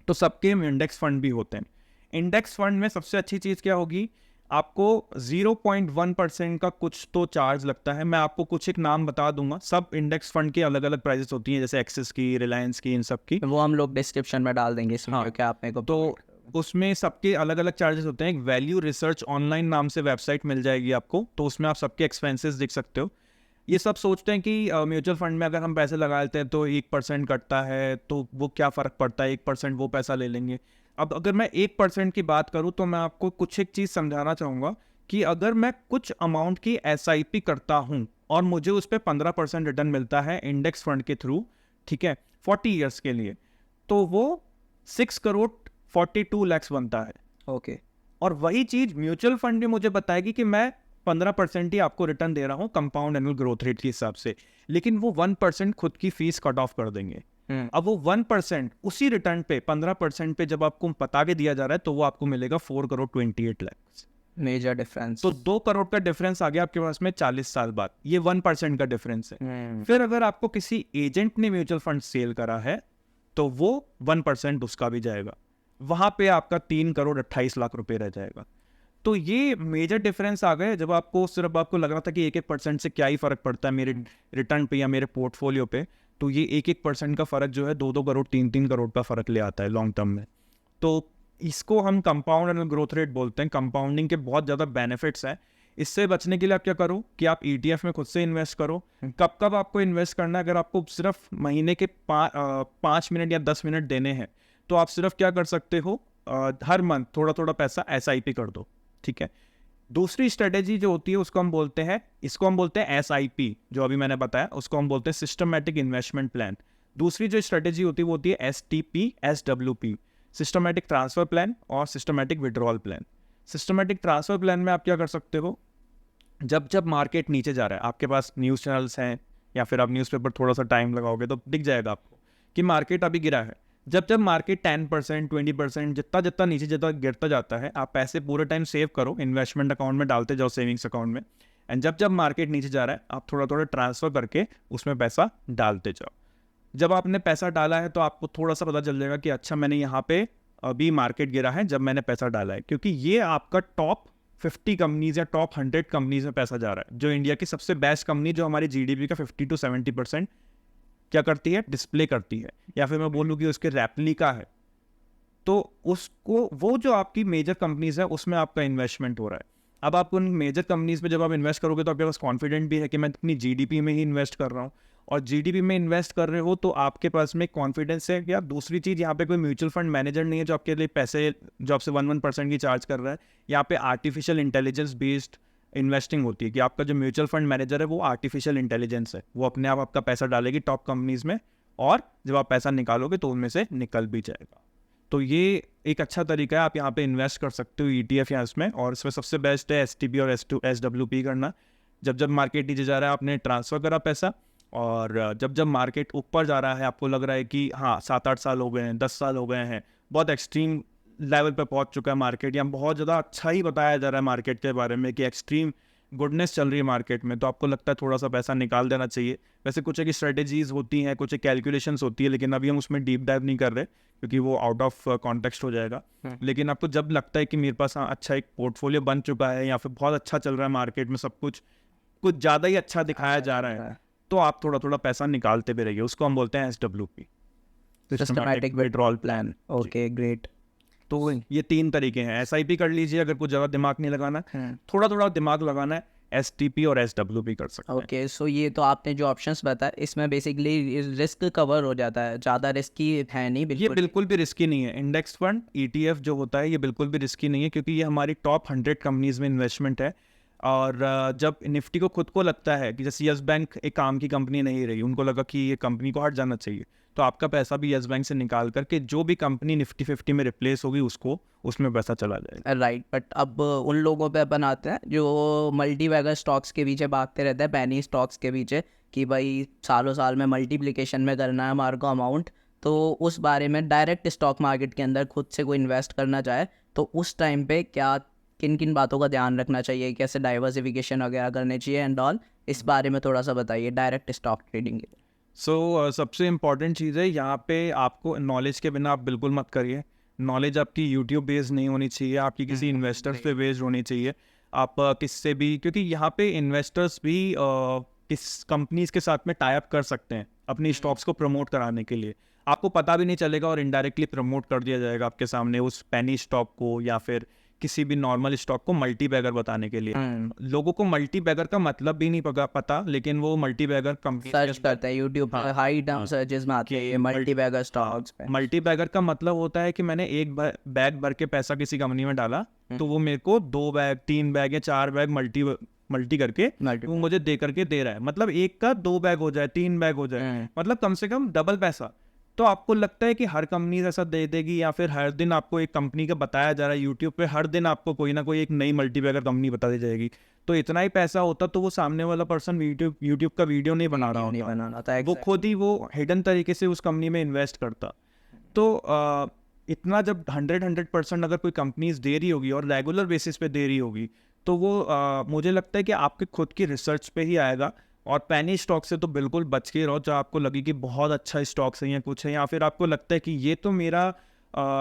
तो सबके इंडेक्स फंड भी होते हैं। इंडेक्स फंड में सबसे अच्छी चीज़ क्या होगी, आपको 0.1% का कुछ तो चार्ज लगता है। मैं आपको कुछ एक नाम बता दूंगा, सब इंडेक्स फंड की अलग अलग प्राइसेस होती हैं, जैसे एक्सिस की, रिलायंस की, इन सब की। वो हम लोग डिस्क्रिप्शन में डाल देंगे इस वीडियो के, आप मेरे को तो उसमें सबके अलग अलग चार्जेस होते हैं। एक वैल्यू रिसर्च ऑनलाइन नाम से वेबसाइट मिल जाएगी आपको, तो उसमें आप सबके एक्सपेंसेस देख सकते हो। ये सब सोचते हैं कि म्यूचुअल फंड में अगर हम पैसे लगा लेते हैं तो 1% कटता है, तो वो क्या फ़र्क पड़ता है, 1% वो पैसा ले लेंगे। अब अगर मैं 1% की बात करूं तो मैं आपको कुछ एक चीज़ समझाना चाहूँगा कि अगर मैं कुछ अमाउंट की SIP करता हूं और मुझे उस पर 15% रिटर्न मिलता है इंडेक्स फंड के थ्रू, ठीक है, 40 ईयर्स के लिए, तो वो 6 करोड़ 42 लाख बनता है। ओके। और वही चीज़ म्यूचुअल फंड भी मुझे बताएगी कि मैं 15% ही आपको रिटर्न दे रहा हूँ कंपाउंड एनुअल ग्रोथ रेट के हिसाब से, लेकिन वो 1% खुद की फीस कट ऑफ कर देंगे। अब वो 1% उसी रिटर्न पे 15% पे जब आपको बता के दिया जा रहा है, तो वो आपको मिलेगा 4 करोड़ 28 लाख। Major difference. तो 2 करोड़ का डिफरेंस आ गया आपके पास में 40 साल बाद। ये 1% का डिफरेंस है। फिर अगर आपको किसी एजेंट ने म्यूचुअल फंड सेल करा है तो वो 1% उसका भी जाएगा, वहां पे आपका 3 करोड़ 28 लाख रुपए रह जाएगा। तो ये मेजर डिफरेंस आ गए। जब आपको सिर्फ आपको लग रहा था कि 1% से क्या ही फर्क पड़ता है मेरे रिटर्न पे या मेरे पोर्टफोलियो पे, तो ये 1% का फर्क जो है 2 करोड़ 3 करोड़ का फर्क ले आता है लॉन्ग टर्म में। तो इसको हम कंपाउंड एनुअल ग्रोथ रेट बोलते हैं। कंपाउंडिंग के बहुत ज़्यादा बेनिफिट्स हैं। इससे बचने के लिए आप क्या करो कि आप ETF में खुद से इन्वेस्ट करो। कब कब आपको इन्वेस्ट करना है, अगर आपको सिर्फ महीने के 5 मिनट या 10 मिनट देने हैं, तो आप सिर्फ क्या कर सकते हो, हर मंथ थोड़ा थोड़ा पैसा SIP कर दो, ठीक है। दूसरी स्ट्रेटेजी जो होती है उसको हम बोलते हैं, इसको हम बोलते हैं SIP, जो अभी मैंने बताया उसको हम बोलते हैं सिस्टमैटिक इन्वेस्टमेंट प्लान। दूसरी जो स्ट्रेटेजी होती है वो होती है STP, SWP, systematic transfer plan और systematic withdrawal plan. Systematic transfer plan में आप क्या कर सकते हो, जब जब मार्केट नीचे जा रहा है, आपके पास न्यूज़ चैनल्स हैं या फिर आप न्यूज़पेपर थोड़ा सा टाइम लगाओगे तो दिख जाएगा आपको कि मार्केट अभी गिरा है। जब जब मार्केट 10%, 20%, जितना जितना नीचे जितना गिरता जाता है, आप पैसे पूरे टाइम सेव करो, इन्वेस्टमेंट अकाउंट में डालते जाओ, सेविंग्स अकाउंट में। एंड जब जब मार्केट नीचे जा रहा है, आप थोड़ा थोड़ा ट्रांसफ़र करके उसमें पैसा डालते जाओ। जब आपने पैसा डाला है तो आपको थोड़ा सा पता चल जाएगा कि अच्छा मैंने यहाँ पे अभी मार्केट गिरा है जब मैंने पैसा डाला है, क्योंकि ये आपका टॉप 50 कंपनीज या टॉप 100 कंपनीज में पैसा जा रहा है, जो इंडिया की सबसे बेस्ट कंपनी, जो हमारी GDP का 50 to 70% क्या करती है, डिस्प्ले करती है, या फिर मैं बोलूँ कि उसके रेप्लिका है। तो उसको, वो जो आपकी मेजर कंपनीज है उसमें आपका इन्वेस्टमेंट हो रहा है। अब आप उन मेजर कंपनीज में जब आप इन्वेस्ट करोगे तो आपके पास कॉन्फिडेंट भी है कि मैं अपनी GDP में ही इन्वेस्ट कर रहा हूँ, और GDP में इन्वेस्ट कर रहे हो तो आपके पास में कॉन्फिडेंस है। या दूसरी चीज़, यहाँ पे कोई म्यूचुअल फंड मैनेजर नहीं है जो आपके लिए पैसे, जो आपसे 1% की चार्ज कर रहा है। यहाँ पे आर्टिफिशियल इंटेलिजेंस बेस्ड इन्वेस्टिंग होती है कि आपका जो म्यूचुअल फंड मैनेजर है वो आर्टिफिशियल इंटेलिजेंस है, वो अपने आप आपका पैसा डालेगी टॉप कंपनीज में, और जब आप पैसा निकालोगे तो उनमें से निकल भी जाएगा। तो ये एक अच्छा तरीका है, आप यहाँ पे इन्वेस्ट कर सकते हो ETF या इसमें। और इसमें सबसे बेस्ट है STP और SWP करना। जब जब मार्केट नीचे जा रहा है आपने ट्रांसफ़र करा पैसा, और जब जब मार्केट ऊपर जा रहा है, आपको लग रहा है कि हाँ 7-8 साल हो गए हैं, 10 साल हो गए हैं, बहुत एक्सट्रीम लेवल पे पहुंच चुका है मार्केट, या बहुत ज़्यादा अच्छा ही बताया जा रहा है मार्केट के बारे में कि एक्सट्रीम गुडनेस चल रही है मार्केट में, तो आपको लगता है थोड़ा सा पैसा निकाल देना चाहिए। वैसे कुछ एक स्ट्रेटेजीज होती हैं, कुछ एक कैलकुलेशंस होती है, लेकिन अभी हम उसमें डीप डाइव नहीं कर रहे क्योंकि वो आउट ऑफ कॉन्टेक्स्ट हो जाएगा। लेकिन आपको जब लगता है कि मेरे पास हाँ अच्छा एक पोर्टफोलियो बन चुका है, या फिर बहुत अच्छा चल रहा है मार्केट में, सब कुछ कुछ ज़्यादा ही अच्छा दिखाया जा रहा है, तो आप थोड़ा थोड़ा पैसा निकालते भी रहिए। उसको हम बोलते हैं SWP, systematic withdrawal plan. Okay, great. तो ये 3 तरीके हैं। SIP कर लीजिए अगर कुछ ज़्यादा दिमाग नहीं लगाना, थोड़ा थोड़ा दिमाग लगाना है, STP और SWP कर सकते हैं। ओके, सो ये तो आपने जो ऑप्शंस बताया, इसमें बेसिकली रिस्क कवर हो जाता है, ज़्यादा रिस्की है नहीं ये बिल्कुल। बिल्कुल भी रिस्की नहीं है। इंडेक्स फंड ETF जो होता है ये बिल्कुल भी रिस्की नहीं है, क्योंकि ये हमारी टॉप 100 कंपनीज में इन्वेस्टमेंट है। और जब निफ्टी को खुद को लगता है कि जैसे यस बैंक एक काम की कंपनी नहीं रही, उनको लगा कि ये कंपनी को हट जाना चाहिए, तो आपका पैसा भी यस बैंक से निकाल करके जो भी कंपनी निफ्टी 50 में रिप्लेस होगी उसको उसमें पैसा चला जाएगा। राइट, बट अब उन लोगों पे अपन आते हैं जो मल्टी बैगर स्टॉक्स के पीछे भागते रहते हैं, पैनी स्टॉक्स के पीछे, कि भाई सालों साल में मल्टीप्लिकेशन में करना है हमारे को अमाउंट। तो उस बारे में डायरेक्ट स्टॉक मार्केट के अंदर खुद से कोई इन्वेस्ट करना चाहे तो उस टाइम पे क्या किन किन बातों का ध्यान रखना चाहिए, कैसे डाइवर्सिफिकेशन वगैरह करने चाहिए एंड ऑल, इस बारे में थोड़ा सा बताइए डायरेक्ट स्टॉक ट्रेडिंग के लिए। सबसे इम्पॉर्टेंट चीज़ है यहाँ पे, आपको नॉलेज के बिना आप बिल्कुल मत करिए। नॉलेज आपकी यूट्यूब बेस्ड नहीं होनी चाहिए, आपकी किसी इन्वेस्टर्स पे बेस्ड होनी चाहिए। आप किससे भी, क्योंकि यहाँ पे इन्वेस्टर्स भी किस कंपनीज के साथ में टाई अप कर सकते हैं अपनी स्टॉक्स को प्रमोट कराने के लिए, आपको पता भी नहीं चलेगा और इनडायरेक्टली प्रमोट कर दिया जाएगा आपके सामने उस पेनी स्टॉक को या फिर किसी भी नॉर्मल स्टॉक को मल्टी बैगर बताने के लिए। लोगों को मल्टी बैगर का मतलब भी नहीं पता, लेकिन वो मल्टी बैगर कंपनी सर्च करते हैं यूट्यूब पर, हाई टर्म सर्चेस में आते हैं मल्टी बैगर स्टॉक्स पे। मल्टी बैगर का मतलब होता है कि मैंने एक बैग भर के पैसा किसी कंपनी में डाला, तो वो मेरे को 2 बैग 3 बैग या 4 बैग मल्टी करके वो मुझे दे करके दे रहा है। मतलब एक का 2 बैग हो जाए, 3 बैग हो जाए, मतलब कम से कम डबल पैसा। तो आपको लगता है कि हर कंपनी ऐसा दे देगी या फिर हर दिन आपको एक कंपनी का बताया जा रहा है यूट्यूब पे, हर दिन आपको कोई ना कोई एक नई मल्टीबैगर कंपनी बता दी जाएगी, तो इतना ही पैसा होता तो वो सामने वाला पर्सन यूट्यूब का वीडियो नहीं बना रहा होता, वो खुद ही वो हिडन तरीके से उस कंपनी में इन्वेस्ट करता। तो इतना जब 100% अगर कोई कंपनीज दे रही होगी और रेगुलर बेसिस पे दे रही होगी, तो वो मुझे लगता है कि आपके खुद की रिसर्च पे ही आएगा। और पैनी स्टॉक से तो बिल्कुल बच के रहो, जो आपको लगे कि बहुत अच्छा स्टॉक्स है या कुछ है, या फिर आपको लगता है कि ये तो मेरा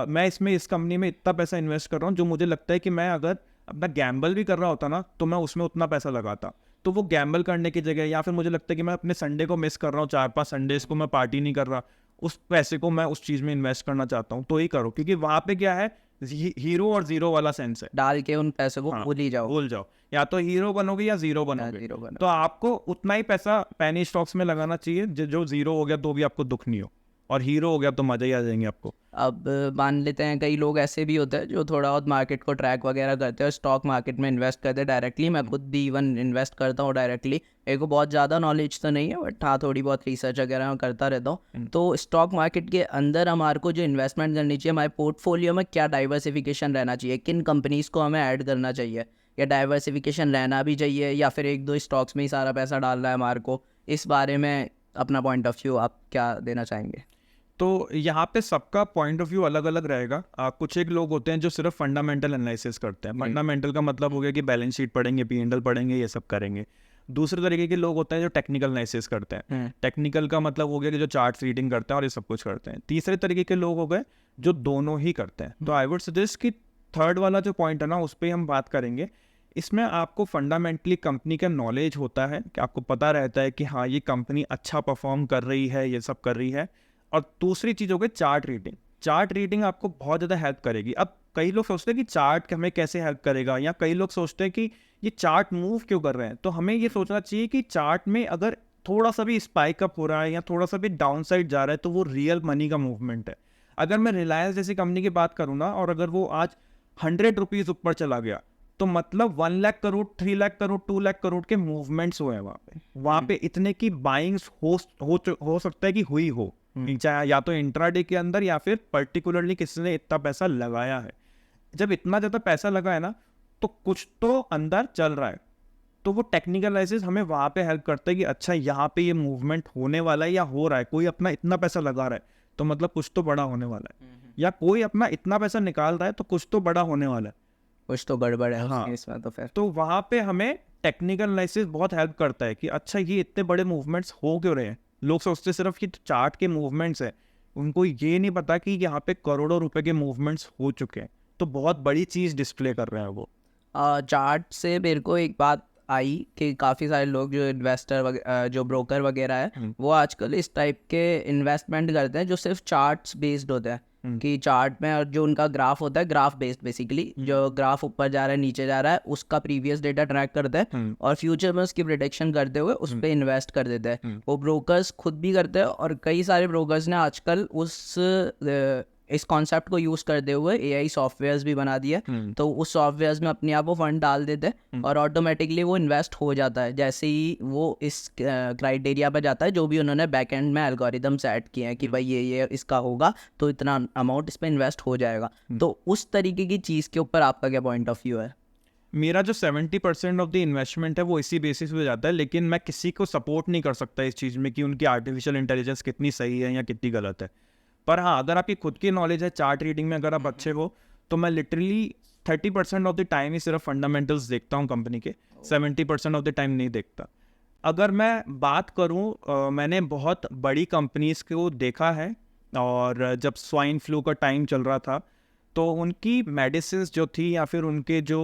मैं इसमें इस कंपनी में इतना पैसा इन्वेस्ट कर रहा हूँ जो मुझे लगता है कि मैं अगर अपना गैम्बल भी कर रहा होता ना तो मैं उसमें उतना पैसा लगाता। तो वो गैम्बल करने की जगह, या फिर मुझे लगता है कि मैं अपने संडे को मिस कर रहा हूँ, 4-5 संडेज को मैं पार्टी नहीं कर रहा, उस पैसे को मैं उस चीज़ में इन्वेस्ट करना चाहता हूँ, तो ही करो। क्योंकि वहाँ पे क्या है, हीरो और जीरो वाला सेंस है, डाल के उन पैसों को भूल जाओ, या तो हीरो बनोगे या जीरो बनोगे। तो आपको उतना ही पैसा पैनी स्टॉक्स में लगाना चाहिए जो जीरो हो गया तो भी आपको दुख नहीं हो, और हीरो हो गया तो मजा ही आ जाएंगे आपको। अब मान लेते हैं कई लोग ऐसे भी होते हैं जो थोड़ा बहुत मार्केट को ट्रैक वगैरह करते हैं और स्टॉक मार्केट में इन्वेस्ट करते हैं डायरेक्टली। मैं खुद भी इवन इन्वेस्ट करता हूँ डायरेक्टली, मेरे को बहुत ज़्यादा नॉलेज तो नहीं है बट हाँ थोड़ी बहुत रिसर्च वगैरह मैं करता रहता हूँ। तो स्टॉक मार्केट के अंदर हमारे को जो इन्वेस्टमेंट करनी चाहिए, हमारे पोर्टफोलियो में क्या डाइवर्सिफिकेशन रहना चाहिए, किन कंपनीज़ को हमें ऐड करना चाहिए, या डाइवर्सिफिकेशन रहना भी चाहिए या फिर 1-2 स्टॉक्स में ही सारा पैसा डालना है हमारे को, इस बारे में अपना पॉइंट ऑफ व्यू आप क्या देना चाहेंगे? तो यहाँ पे सबका पॉइंट ऑफ व्यू अलग अलग रहेगा। कुछ एक लोग होते हैं जो सिर्फ फंडामेंटल एनालिसिस करते हैं। फंडामेंटल का मतलब हो गया कि बैलेंस शीट पढ़ेंगे, P&L पढ़ेंगे, ये सब करेंगे। दूसरे तरीके के लोग होते हैं जो टेक्निकल एनालिसिस करते हैं। टेक्निकल का मतलब हो गया कि जो चार्ट रीडिंग करते हैं और ये सब कुछ करते हैं। तीसरे तरीके के लोग हो गए जो दोनों ही करते हैं। तो आई वुड सजेस्ट कि थर्ड वाला जो पॉइंट है ना, उस पर हम बात करेंगे। इसमें आपको फंडामेंटली कंपनी का नॉलेज होता है कि आपको पता रहता है कि हाँ ये कंपनी अच्छा परफॉर्म कर रही है, ये सब कर रही है। और दूसरी चीज़ हो गई चार्ट रीडिंग। चार्ट रीडिंग आपको बहुत ज़्यादा हेल्प करेगी। अब कई लोग सोचते हैं कि चार्ट हमें कैसे हेल्प करेगा, या कई लोग सोचते हैं कि ये चार्ट मूव क्यों कर रहे हैं। तो हमें ये सोचना चाहिए कि चार्ट में अगर थोड़ा सा भी स्पाइक अप हो रहा है या थोड़ा सा भी डाउन साइड जा रहा है तो वो रियल मनी का मूवमेंट है। अगर मैं रिलायंस जैसी कंपनी की बात करूँ ना, और अगर वो आज 100 रुपीज़ ऊपर चला गया तो मतलब 1 लाख करोड़, 3 लाख करोड़, 2 लाख करोड़ के मूवमेंट्स हुए हैं वहाँ पे इतने की बाइंग्स हो सकता है कि हुई हो, चाहे या तो इंट्राडे के अंदर या फिर पर्टिकुलरली किसी ने इतना पैसा लगाया है। जब इतना ज़्यादा पैसा लगा है ना तो कुछ तो अंदर चल रहा है। तो वो टेक्निकल एनालिसिस हमें वहाँ पे हेल्प करता है कि अच्छा यहाँ पे ये मूवमेंट होने वाला है या हो रहा है, कोई अपना इतना पैसा लगा रहा है तो मतलब कुछ तो बड़ा होने वाला है, या कोई अपना इतना पैसा निकाल रहा है तो कुछ तो बड़ा होने वाला है, कुछ तो गड़बड़ है हाँ। इसमें तो फिर तो वहाँ पे हमें टेक्निकल एनालिसिस बहुत हेल्प करता है कि अच्छा ये इतने बड़े मूवमेंट्स हो क्यों रहे हैं। लोग सोचते सिर्फ कि चार्ट के मूवमेंट्स हैं, उनको ये नहीं पता कि यहाँ पे करोड़ों रुपए के मूवमेंट्स हो चुके हैं। तो बहुत बड़ी चीज़ डिस्प्ले कर रहे हैं वो। चार्ट से मेरे को एक बात आई कि काफ़ी सारे लोग जो इन्वेस्टर जो ब्रोकर वगैरह है वो आजकल इस टाइप के इन्वेस्टमेंट करते हैं जो सिर्फ चार्ट्स बेस्ड होते हैं, कि चार्ट में और जो उनका ग्राफ होता है, ग्राफ बेस्ड बेसिकली, जो ग्राफ ऊपर जा रहा है नीचे जा रहा है उसका प्रीवियस डेटा ट्रैक करते हैं और फ्यूचर में उसकी प्रिडिक्शन करते हुए उस पर इन्वेस्ट कर देते हैं। वो ब्रोकर्स खुद भी करते हैं और कई सारे ब्रोकर्स ने आजकल उस इस कॉन्सेप्ट को यूज़ करते हुए एआई सॉफ्टवेयर्स भी बना दिए, तो उस सॉफ्टवेयर्स में अपने आप वो फंड डाल देते हैं और ऑटोमेटिकली वो इन्वेस्ट हो जाता है जैसे ही वो इस क्राइटेरिया पर जाता है जो भी उन्होंने बैक एंड में एल्गोरिदम सेट किए हैं कि भाई ये इसका होगा तो इतना अमाउंट इस पर इन्वेस्ट हो जाएगा। तो उस तरीके की चीज़ के ऊपर आपका क्या पॉइंट ऑफ व्यू है? मेरा जो 70% ऑफ द इन्वेस्टमेंट है वो इसी बेसिस पे जाता है, लेकिन मैं किसी को सपोर्ट नहीं कर सकता इस चीज़ में कि उनकी आर्टिफिशियल इंटेलिजेंस कितनी सही है या कितनी गलत है। पर हाँ, अगर आपकी खुद की नॉलेज है चार्ट रीडिंग में, अगर आप अच्छे हो, तो मैं लिटरली 30% ऑफ द टाइम ही सिर्फ फंडामेंटल्स देखता हूँ कंपनी के, 70% ऑफ द टाइम नहीं देखता। अगर मैं बात करूँ, मैंने बहुत बड़ी कंपनीज को देखा है, और जब स्वाइन फ्लू का टाइम चल रहा था तो उनकी मेडिसिन जो थी या फिर उनके जो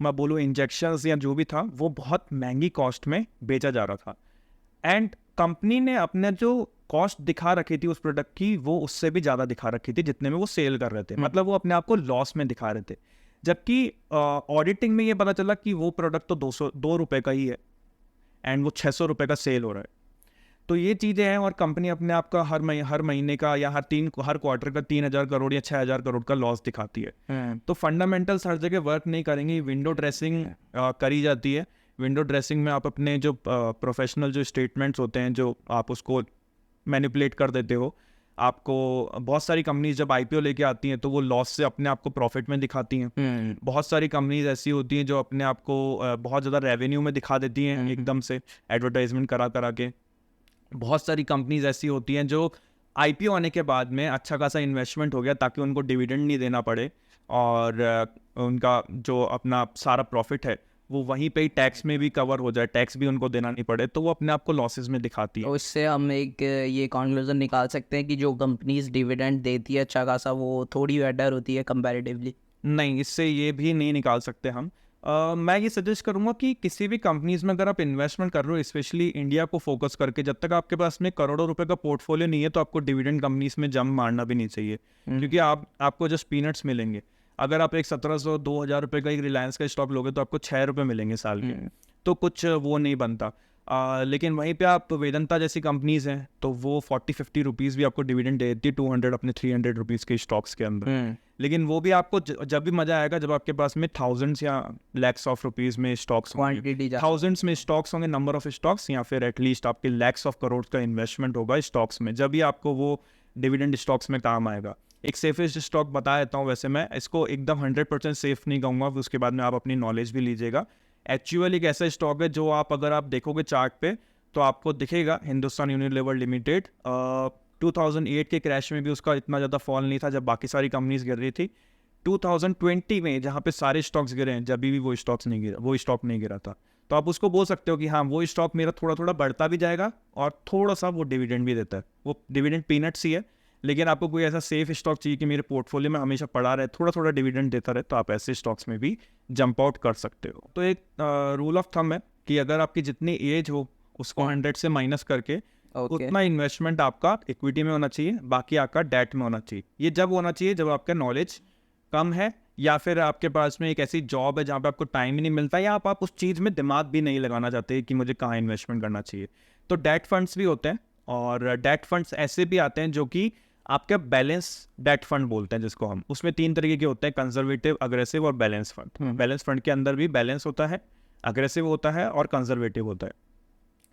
मैं बोलूँ इंजेक्शंस या जो भी था वो बहुत महंगी कॉस्ट में बेचा जा रहा था। एंड कंपनी ने अपने जो कॉस्ट दिखा रखी थी उस प्रोडक्ट की वो उससे भी ज़्यादा दिखा रखी थी जितने में वो सेल कर रहे थे, मतलब वो अपने आप को लॉस में दिखा रहे थे। जबकि ऑडिटिंग में ये पता चला कि वो प्रोडक्ट तो 2 रुपये का ही है एंड वो 600 रुपये का सेल हो रहा है। तो ये चीज़ें हैं, और कंपनी अपने आप का हर महीने का या हर क्वार्टर का 3,000 करोड़ या 6,000 करोड़ का लॉस दिखाती है। तो फंडामेंटल्स हर जगह वर्क नहीं करेंगे, विंडो ड्रेसिंग करी जाती है। विंडो ड्रेसिंग में आप अपने जो प्रोफेशनल जो स्टेटमेंट्स होते हैं जो आप उसको मैनिपुलेट कर देते हो। आपको बहुत सारी कंपनीज जब आईपीओ लेके आती हैं तो वो लॉस से अपने आप को प्रॉफिट में दिखाती हैं। बहुत सारी कंपनीज ऐसी होती हैं जो अपने आप को बहुत ज़्यादा रेवेन्यू में दिखा देती हैं एकदम से एडवर्टाइजमेंट करा करा के। बहुत सारी कंपनीज ऐसी होती हैं जो आईपीओ आने के बाद में अच्छा खासा इन्वेस्टमेंट हो गया ताकि उनको डिविडेंड नहीं देना पड़े, और उनका जो अपना सारा प्रॉफिट है वो वहीं पे ही टैक्स में भी कवर हो जाए, टैक्स भी उनको देना नहीं पड़े, तो वो अपने आप को लॉसेस में दिखाती है। तो इससे हम एक ये कॉन्क्लूजन निकाल सकते हैं कि जो कंपनीज डिविडेंड देती है अच्छा खासा वो थोड़ी बेटर होती है कंपैरेटिवली? नहीं, इससे ये भी नहीं निकाल सकते हम। मैं ये सजेस्ट करूंगा कि किसी भी कंपनीज में अगर आप इन्वेस्टमेंट कर रहे हो, स्पेशली इंडिया को फोकस करके, जब तक आपके पास में करोड़ों रुपए का पोर्टफोलियो नहीं है तो आपको डिविडेंड कंपनीज में जंप मारना भी नहीं चाहिए, क्योंकि आपको जस्ट पीनट्स मिलेंगे। अगर आप एक 1,700-2,000 रुपये का एक रिलायंस का स्टॉक लोगे तो आपको 6 रुपये मिलेंगे साल के, तो कुछ वो नहीं बनता। लेकिन वहीं पे आप वेदांता जैसी कंपनीज हैं तो वो 40-50 रुपीज़ भी आपको डिविडेंड दे देती है 200 अपने 300 रुपीज़ के स्टॉक्स के अंदर। लेकिन वो भी आपको जब भी मज़ा आएगा जब आपके पास में थाउजेंड्स या लैक्स ऑफ रुपीज़ में स्टॉक्स होंगे, क्वांटिटी थाउजेंड्स में स्टॉक्स होंगे, नंबर ऑफ स्टॉक्स, या फिर एटलीस्ट आपके लैक्स ऑफ करोड़ का इन्वेस्टमेंट होगा स्टॉक्स में, जब भी आपको वो डिविडेंड स्टॉक्स में काम आएगा। एक सेफेस्ट स्टॉक बता देता हूँ, वैसे मैं इसको एकदम 100% सेफ नहीं कहूँगा, उसके बाद में आप अपनी नॉलेज भी लीजिएगा। एक्चुअल एक ऐसा स्टॉक है जो आप अगर आप देखोगे चार्ट पे तो आपको दिखेगा, हिंदुस्तान यूनिलीवर लिमिटेड। 2008 के क्रैश में भी उसका इतना ज़्यादा फॉल नहीं था जब बाकी सारी कंपनीज गिर रही थी। 2020 में जहाँ पे सारे स्टॉक्स गिरे हैं, जब भी वो स्टॉक नहीं गिरा था, तो आप उसको बोल सकते हो कि हाँ वो स्टॉक मेरा थोड़ा थोड़ा बढ़ता भी जाएगा और थोड़ा सा वो डिविडेंड भी देता है। वो डिविडेंड पीनट्स ही है, लेकिन आपको कोई ऐसा सेफ स्टॉक चाहिए कि मेरे पोर्टफोलियो में हमेशा पड़ा रहे, थोड़ा थोड़ा डिविडेंड देता रहे, तो आप ऐसे स्टॉक्स में भी जंप आउट कर सकते हो। तो एक रूल ऑफ थंब है कि अगर आपकी जितनी एज हो उसको 100 से माइनस करके उतना इन्वेस्टमेंट आपका इक्विटी में होना चाहिए, बाकी आपका डेट में होना चाहिए। ये जब होना चाहिए जब आपका नॉलेज कम है या फिर आपके पास में एक ऐसी जॉब है जहाँ पे आपको टाइम ही नहीं मिलता, या आप उस चीज़ में दिमाग भी नहीं लगाना चाहते कि मुझे कहाँ इन्वेस्टमेंट करना चाहिए। तो डेट फंड्स भी होते हैं, और डेट फंड्स ऐसे भी आते हैं जो कि आपके बैलेंस डेट फंड बोलते हैं जिसको हम, उसमें 3 तरीके के होते हैं, कंजर्वेटिव, अग्रेसिव और बैलेंस फंड। बैलेंस फंड के अंदर भी बैलेंस होता है, अग्रेसिव होता है और कंजर्वेटिव होता है।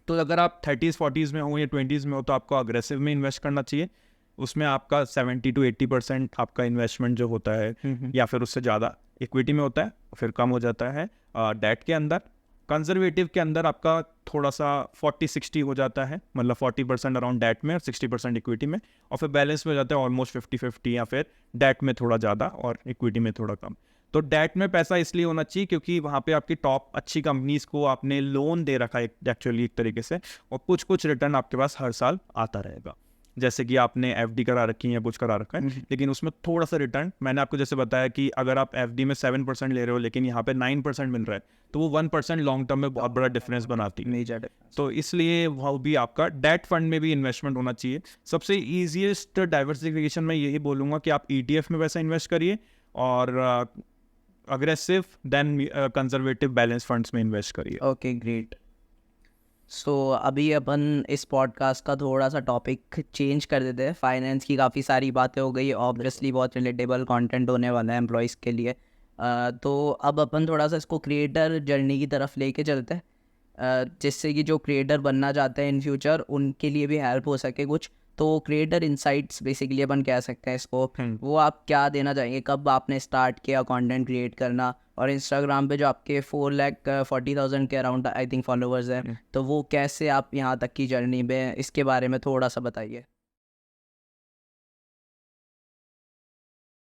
तो अगर आप 30s 40s में हो या 20s में हो तो आपको अग्रेसिव में इन्वेस्ट करना चाहिए, उसमें आपका 70 to 80% आपका इन्वेस्टमेंट जो होता है या फिर उससे ज़्यादा इक्विटी में होता है, फिर कम हो जाता है डेट के अंदर। कंजर्वेटिव के अंदर आपका थोड़ा सा 40-60 हो जाता है, मतलब 40% अराउंड डेट में और 60% इक्विटी में, और फिर बैलेंस में हो जाता है ऑलमोस्ट 50-50, या फिर डेट में थोड़ा ज़्यादा और इक्विटी में थोड़ा कम। तो डेट में पैसा इसलिए होना चाहिए क्योंकि वहाँ पे आपकी टॉप अच्छी कंपनीज को आपने लोन दे रखा है एक्चुअली एक तरीके से, और कुछ रिटर्न आपके पास हर साल आता रहेगा। जैसे कि आपने एफडी करा रखी है या कुछ करा रखा है, लेकिन उसमें थोड़ा सा रिटर्न, मैंने आपको जैसे बताया कि अगर आप एफडी में 7% ले रहे हो लेकिन यहाँ पे 9% मिल रहा है, तो वो 1% लॉन्ग टर्म में बहुत बड़ा डिफरेंस बनाती है। तो इसलिए वो भी आपका डेट फंड में भी इन्वेस्टमेंट होना चाहिए। सबसे ईजिएस्ट डाइवर्सिफिकेशन मैं यही बोलूँगा कि आप ETF में पैसा इन्वेस्ट करिए, और aggressive then conservative balance funds में इन्वेस्ट करिए। Okay great. सो अभी अपन इस पॉडकास्ट का थोड़ा सा टॉपिक चेंज कर देते हैं। फाइनेंस की काफ़ी सारी बातें हो गई, ऑब्वियसली बहुत रिलेटेबल कंटेंट होने वाला है एम्प्लॉयज़ के लिए। तो अब अपन थोड़ा सा इसको क्रिएटर जर्नी की तरफ लेके चलते हैं, जिससे कि जो क्रिएटर बनना चाहते हैं इन फ्यूचर उनके लिए भी हेल्प हो सके कुछ। तो क्रिएटर इंसाइट्स बेसिकली अपन कह सकते हैं इसको, वो आप क्या देना चाहेंगे? कब आपने स्टार्ट किया कंटेंट क्रिएट करना? और इंस्टाग्राम पे जो आपके 4,40,000 के अराउंड आई थिंक फॉलोअर्स हैं, तो वो कैसे आप यहाँ तक की जर्नी में, इसके बारे में थोड़ा सा बताइए।